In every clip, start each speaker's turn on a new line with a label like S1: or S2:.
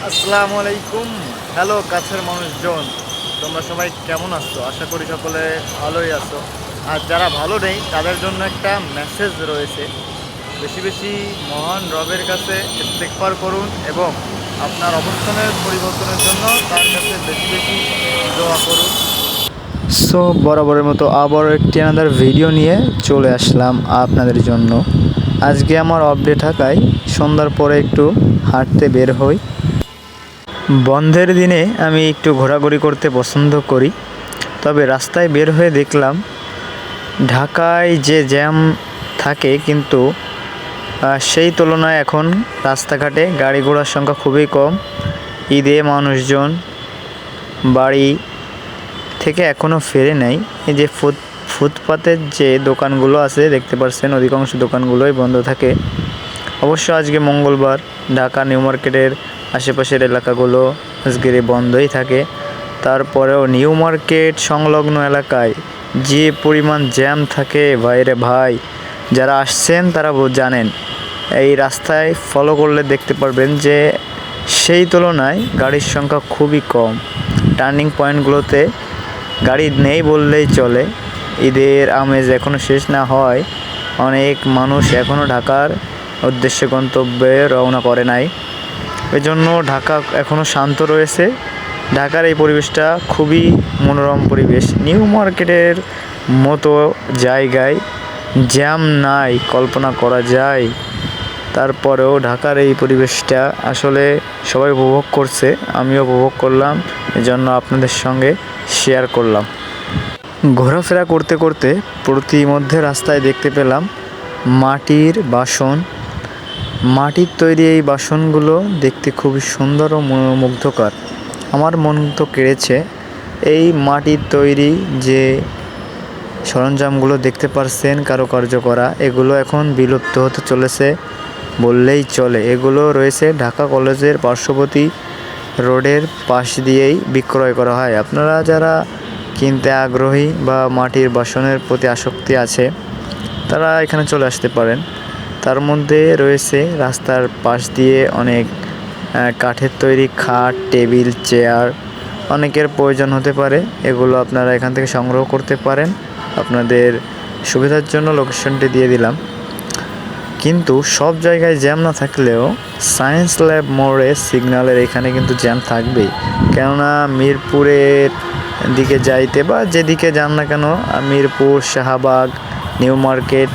S1: আসসালামু আলাইকুম। হ্যালো কাছের মানুষজন, তোমরা সবাই কেমন আছো? আশা করি সকলে ভালোই আছো। আর যারা ভালো নেই তাদের জন্য একটা মেসেজ রয়েছে। বেশি বেশি মহান রবের কাছে ইস্তেগফার করুন এবং আপনার অবস্থানের পরিবর্তনের জন্য তার কাছে বেশি বেশি দোয়া করুন।
S2: সো বরাবরের মতো আবারও একটি আনাদার ভিডিও নিয়ে চলে আসলাম আপনাদের জন্য। আজকে আমার আপডেট থাকায় সন্ধ্যার পরে একটু হাঁটতে বের হই। বন্ধের দিনে আমি একটু ঘোরাঘুরি করতে পছন্দ করি, তবে রাস্তায় বের হয়ে দেখলাম ঢাকায় যে জ্যাম থাকে, কিন্তু সেই তুলনায় এখন রাস্তাঘাটে গাড়ি ঘোড়ার সংখ্যা খুবই কম। ঈদে মানুষজন বাড়ি থেকে এখনও ফেরে নাই। এই যে ফুটপাতের যে দোকানগুলো আছে দেখতে পাচ্ছেন, অধিকাংশ দোকানগুলোই বন্ধ থাকে। অবশ্য আজকে মঙ্গলবার, ঢাকা নিউ মার্কেটের আশেপাশের এলাকাগুলো আজকে বন্ধই থাকে। তারপরেও নিউ মার্কেট সংলগ্ন এলাকায় যে পরিমাণ জ্যাম থাকে ভাইরে ভাই, যারা আসছেন তারা জানেন। এই রাস্তায় ফলো করলে দেখতে পারবেন যে সেই তুলনায় গাড়ির সংখ্যা খুবই কম। টার্নিং পয়েন্টগুলোতে গাড়ি নেই বললেই চলে। ঈদের আমেজ এখনও শেষ না হয়, অনেক মানুষ এখনও ঢাকার উদ্দেশ্যে গন্তব্যে রওনা করে নাই। এজন্য ঢাকা এখনও শান্ত রয়েছে। ঢাকার এই পরিবেশটা খুবই মনোরম পরিবেশ। নিউ মার্কেটের মতো জায়গায় জ্যাম নাই কল্পনা করা যায়। তারপরেও ঢাকার এই পরিবেশটা আসলে সবাই উপভোগ করছে, আমিও উপভোগ করলাম, এজন্য আপনাদের সঙ্গে শেয়ার করলাম। ঘোরাফেরা করতে করতে প্রতিমধ্যে রাস্তায় দেখতে পেলাম মাটির বাসন। মাটির তৈরি এই বাসনগুলো দেখতে খুবই সুন্দর ও মনোমুগ্ধকর। আমার মন তো কেড়েছে। এই মাটির তৈরি যে সরঞ্জামগুলো দেখতে পারছেন কারুকার্য করা, এগুলো এখন বিলুপ্ত হতে চলেছে বললেই চলে। এগুলো রয়েছে ঢাকা কলেজের পার্শ্ববর্তী রোডের পাশ দিয়েই বিক্রয় করা হয়। আপনারা যারা কিনতে আগ্রহী বা মাটির বাসনের প্রতি আসক্তি আছে, তারা এখানে চলে আসতে পারেন। তার মধ্যে রয়েছে রাস্তার পাশ দিয়ে অনেক কাঠের তৈরি খাট, টেবিল, চেয়ার, অনেকের প্রয়োজন হতে পারে। এগুলো আপনারা এখান থেকে সংগ্রহ করতে পারেন। আপনাদের সুবিধার জন্য লোকেশনটি দিয়ে দিলাম। কিন্তু সব জায়গায় জ্যাম না থাকলেও সায়েন্স ল্যাব মোড়ে সিগন্যালের এখানে কিন্তু জ্যাম থাকবেই। কেননা মিরপুরের দিকে যাইতে বা যেদিকে যান না কেন, মিরপুর, শাহবাগ, নিউ মার্কেট,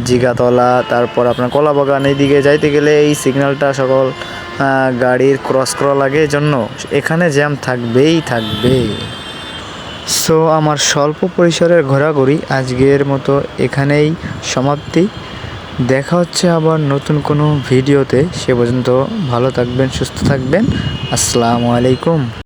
S2: জিগাতলা, তারপর আপনার কলাবাগান, এই দিকে যাইতে গেলে এই সিগন্যালটা সকল গাড়ির ক্রস করা লাগে, জন্য এখানে জ্যাম থাকবেই থাকবে। সো আমার স্বল্প পরিসরের ঘোরাঘুরি আজকের মতো এখানেই সমাপ্তি। দেখা হচ্ছে আবার নতুন কোনো ভিডিওতে। সে পর্যন্ত ভালো থাকবেন, সুস্থ থাকবেন। আসসালামু আলাইকুম।